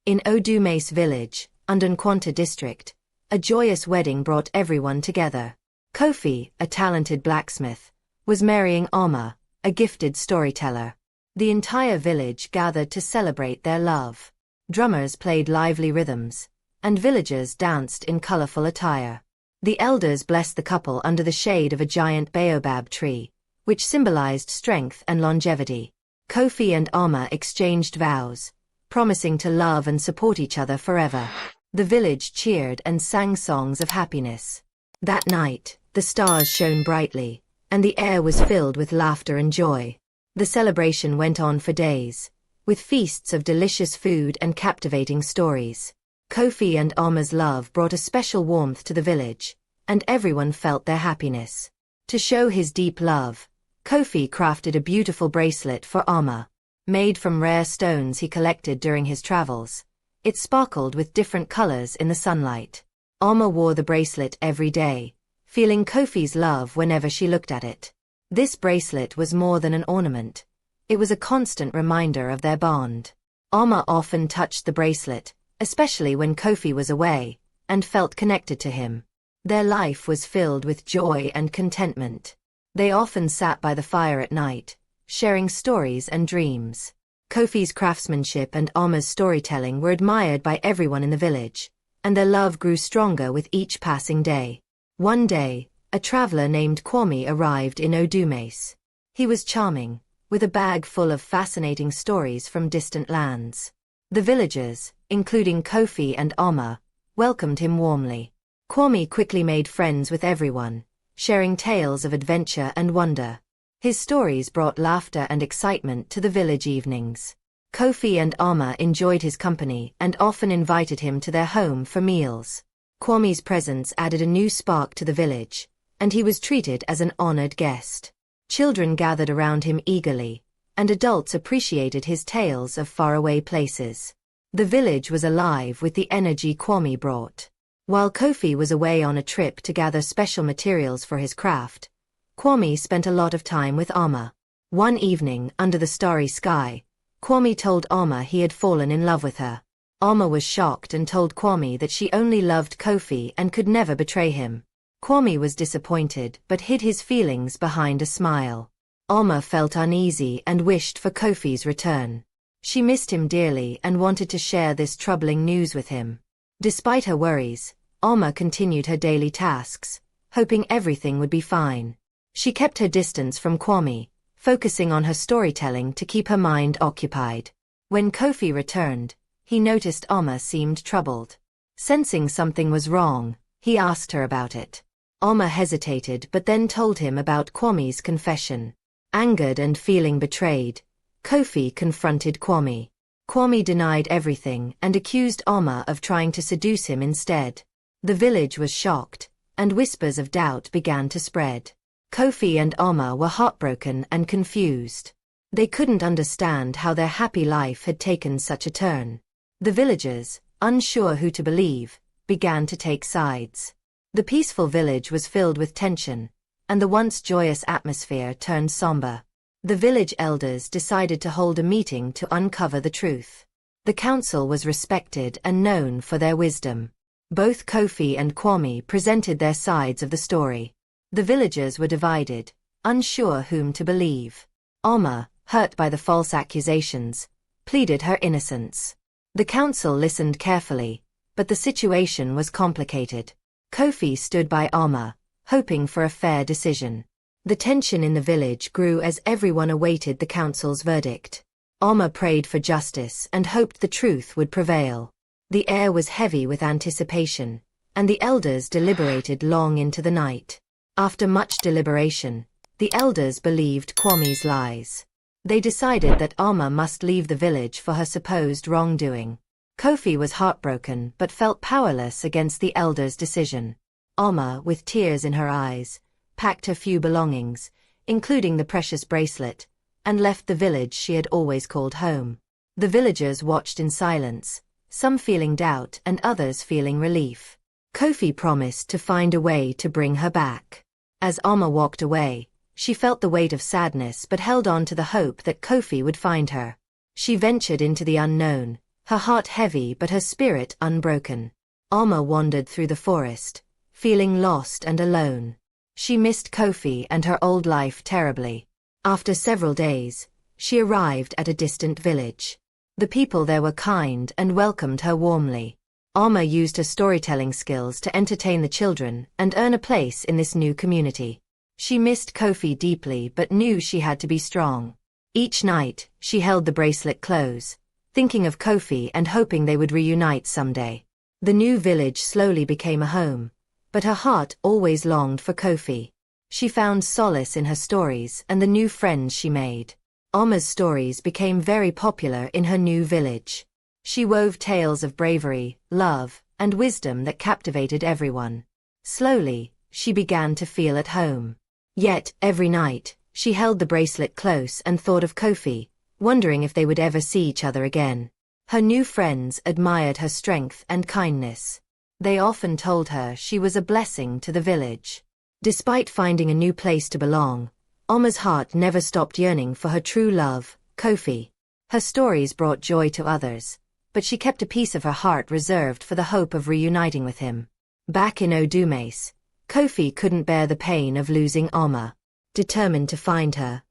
In Odumace village, Ndunkwanta district, a joyous wedding brought everyone together. Kofi, a talented blacksmith, was marrying Alma, a gifted storyteller. The entire village gathered to celebrate their love. Drummers played lively rhythms, and villagers danced in colorful attire. The elders blessed the couple under the shade of a giant baobab tree, which symbolized strength and longevity. Kofi and Alma exchanged vows, promising to love and support each other forever. The village cheered and sang songs of happiness. That night, the stars shone brightly, and the air was filled with laughter and joy. The celebration went on for days, with feasts of delicious food and captivating stories. Kofi and Alma's love brought a special warmth to the village, and everyone felt their happiness. To show his deep love, Kofi crafted a beautiful bracelet for Alma. Made from rare stones he collected during his travels, it sparkled with different colors in the sunlight. Alma wore the bracelet every day, feeling Kofi's love whenever she looked at it. This bracelet was more than an ornament. It was a constant reminder of their bond. Alma often touched the bracelet, especially when Kofi was away, and felt connected to him. Their life was filled with joy and contentment. They often sat by the fire at night, sharing stories and dreams. Kofi's craftsmanship and Alma's storytelling were admired by everyone in the village, and their love grew stronger with each passing day. One day, a traveler named Kwame arrived in Odumace. He was charming, with a bag full of fascinating stories from distant lands. The villagers, including Kofi and Alma, welcomed him warmly. Kwame quickly made friends with everyone, sharing tales of adventure and wonder. His stories brought laughter and excitement to the village evenings. Kofi and Alma enjoyed his company and often invited him to their home for meals. Kwame's presence added a new spark to the village, and he was treated as an honored guest. Children gathered around him eagerly, and adults appreciated his tales of faraway places. The village was alive with the energy Kwame brought. While Kofi was away on a trip to gather special materials for his craft, Kwame spent a lot of time with Alma. One evening, under the starry sky, Kwame told Alma he had fallen in love with her. Alma was shocked and told Kwame that she only loved Kofi and could never betray him. Kwame was disappointed but hid his feelings behind a smile. Alma felt uneasy and wished for Kofi's return. She missed him dearly and wanted to share this troubling news with him. Despite her worries, Alma continued her daily tasks, hoping everything would be fine. She kept her distance from Kwame, focusing on her storytelling to keep her mind occupied. When Kofi returned, he noticed Alma seemed troubled. Sensing something was wrong, he asked her about it. Alma hesitated but then told him about Kwame's confession. Angered and feeling betrayed, Kofi confronted Kwame. Kwame denied everything and accused Alma of trying to seduce him instead. The village was shocked, and whispers of doubt began to spread. Kofi and Alma were heartbroken and confused. They couldn't understand how their happy life had taken such a turn. The villagers, unsure who to believe, began to take sides. The peaceful village was filled with tension, and the once joyous atmosphere turned somber. The village elders decided to hold a meeting to uncover the truth. The council was respected and known for their wisdom. Both Kofi and Kwame presented their sides of the story. The villagers were divided, unsure whom to believe. Alma, hurt by the false accusations, pleaded her innocence. The council listened carefully, but the situation was complicated. Kofi stood by Alma, hoping for a fair decision. The tension in the village grew as everyone awaited the council's verdict. Alma prayed for justice and hoped the truth would prevail. The air was heavy with anticipation, and the elders deliberated long into the night. After much deliberation, the elders believed Kwame's lies. They decided that Alma must leave the village for her supposed wrongdoing. Kofi was heartbroken but felt powerless against the elders' decision. Alma, with tears in her eyes, packed her few belongings, including the precious bracelet, and left the village she had always called home. The villagers watched in silence, some feeling doubt and others feeling relief. Kofi promised to find a way to bring her back. As Alma walked away, she felt the weight of sadness but held on to the hope that Kofi would find her. She ventured into the unknown, her heart heavy but her spirit unbroken. Alma wandered through the forest, feeling lost and alone. She missed Kofi and her old life terribly. After several days, she arrived at a distant village. The people there were kind and welcomed her warmly. Alma used her storytelling skills to entertain the children and earn a place in this new community. She missed Kofi deeply but knew she had to be strong. Each night, she held the bracelet close, thinking of Kofi and hoping they would reunite someday. The new village slowly became a home, but her heart always longed for Kofi. She found solace in her stories and the new friends she made. Alma's stories became very popular in her new village. She wove tales of bravery, love, and wisdom that captivated everyone. Slowly, she began to feel at home. Yet, every night, she held the bracelet close and thought of Kofi, wondering if they would ever see each other again. Her new friends admired her strength and kindness. They often told her she was a blessing to the village. Despite finding a new place to belong, Alma's heart never stopped yearning for her true love, Kofi. Her stories brought joy to others, but she kept a piece of her heart reserved for the hope of reuniting with him. Back in Odumace, Kofi couldn't bear the pain of losing Alma. Determined to find her,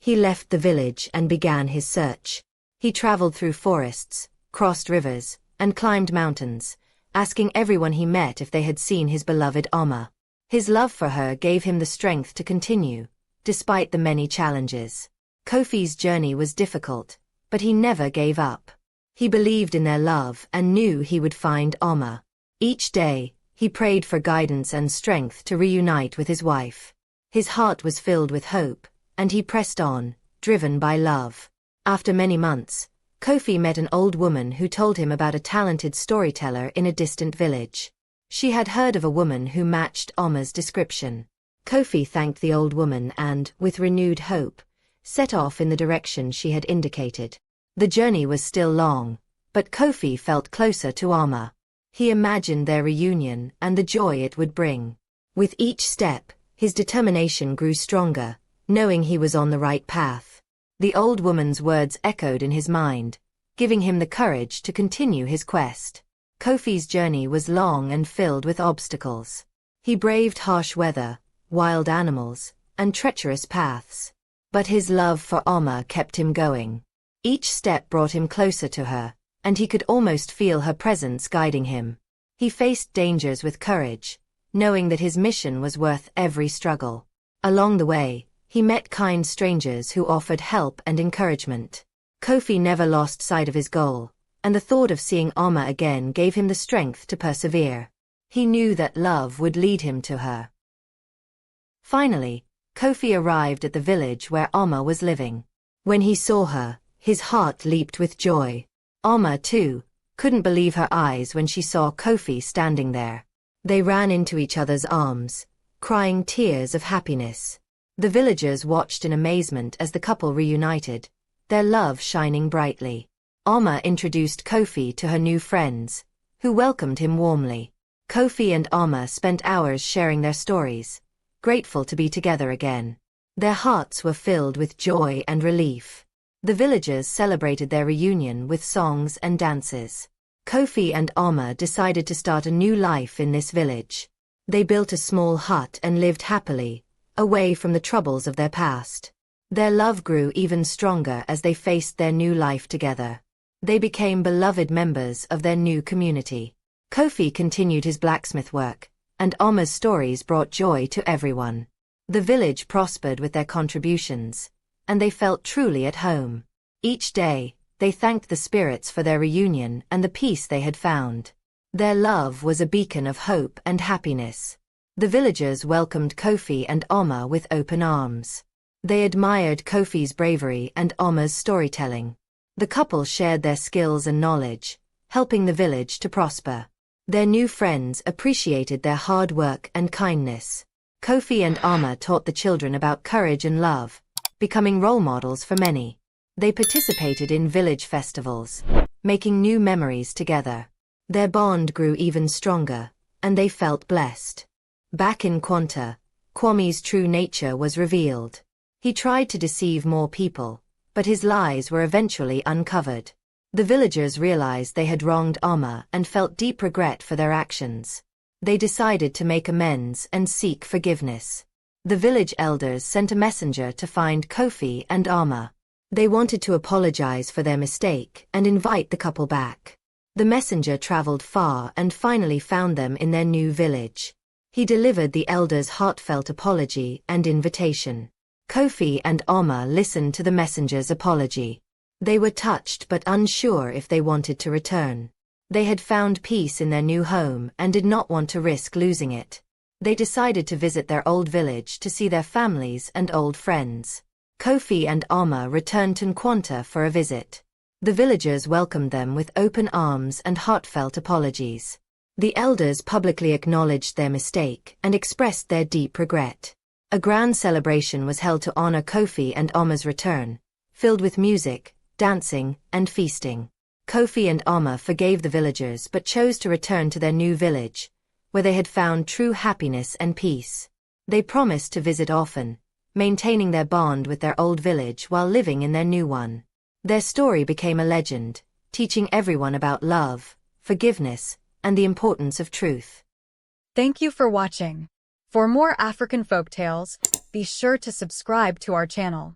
he left the village and began his search. He traveled through forests, crossed rivers, and climbed mountains, asking everyone he met if they had seen his beloved Alma. His love for her gave him the strength to continue, despite the many challenges. Kofi's journey was difficult, but he never gave up. He believed in their love and knew he would find Alma. Each day, he prayed for guidance and strength to reunite with his wife. His heart was filled with hope, and he pressed on, driven by love. After many months, Kofi met an old woman who told him about a talented storyteller in a distant village. She had heard of a woman who matched Alma's description. Kofi thanked the old woman and, with renewed hope, set off in the direction she had indicated. The journey was still long, but Kofi felt closer to Alma. He imagined their reunion and the joy it would bring. With each step, his determination grew stronger, knowing he was on the right path. The old woman's words echoed in his mind, giving him the courage to continue his quest. Kofi's journey was long and filled with obstacles. He braved harsh weather, wild animals, and treacherous paths. But his love for Alma kept him going. Each step brought him closer to her, and he could almost feel her presence guiding him. He faced dangers with courage, knowing that his mission was worth every struggle. Along the way, he met kind strangers who offered help and encouragement. Kofi never lost sight of his goal, and the thought of seeing Alma again gave him the strength to persevere. He knew that love would lead him to her. Finally, Kofi arrived at the village where Alma was living. When he saw her, his heart leaped with joy. Alma, too, couldn't believe her eyes when she saw Kofi standing there. They ran into each other's arms, crying tears of happiness. The villagers watched in amazement as the couple reunited, their love shining brightly. Alma introduced Kofi to her new friends, who welcomed him warmly. Kofi and Alma spent hours sharing their stories, grateful to be together again. Their hearts were filled with joy and relief. The villagers celebrated their reunion with songs and dances. Kofi and Alma decided to start a new life in this village. They built a small hut and lived happily, away from the troubles of their past. Their love grew even stronger as they faced their new life together. They became beloved members of their new community. Kofi continued his blacksmith work, and Alma's stories brought joy to everyone. The village prospered with their contributions, and they felt truly at home. Each day, they thanked the spirits for their reunion and the peace they had found. Their love was a beacon of hope and happiness. The villagers welcomed Kofi and Alma with open arms. They admired Kofi's bravery and Alma's storytelling. The couple shared their skills and knowledge, helping the village to prosper. Their new friends appreciated their hard work and kindness. Kofi and Alma taught the children about courage and love, becoming role models for many. They participated in village festivals, making new memories together. Their bond grew even stronger, and they felt blessed. Back in Quanta, Kwame's true nature was revealed. He tried to deceive more people, but his lies were eventually uncovered. The villagers realized they had wronged Amma and felt deep regret for their actions. They decided to make amends and seek forgiveness. The village elders sent a messenger to find Kofi and Amma. They wanted to apologize for their mistake and invite the couple back. The messenger traveled far and finally found them in their new village. He delivered the elders' heartfelt apology and invitation. Kofi and Amma listened to the messenger's apology. They were touched but unsure if they wanted to return. They had found peace in their new home and did not want to risk losing it. They decided to visit their old village to see their families and old friends. Kofi and Amma returned to Nkwanta for a visit. The villagers welcomed them with open arms and heartfelt apologies. The elders publicly acknowledged their mistake and expressed their deep regret. A grand celebration was held to honor Kofi and Amma's return, filled with music, dancing, and feasting. Kofi and Amma forgave the villagers but chose to return to their new village, where they had found true happiness and peace. They promised to visit often, maintaining their bond with their old village while living in their new one. Their story became a legend, teaching everyone about love, forgiveness, and the importance of truth. Thank you for watching. For more African folktales, be sure to subscribe to our channel.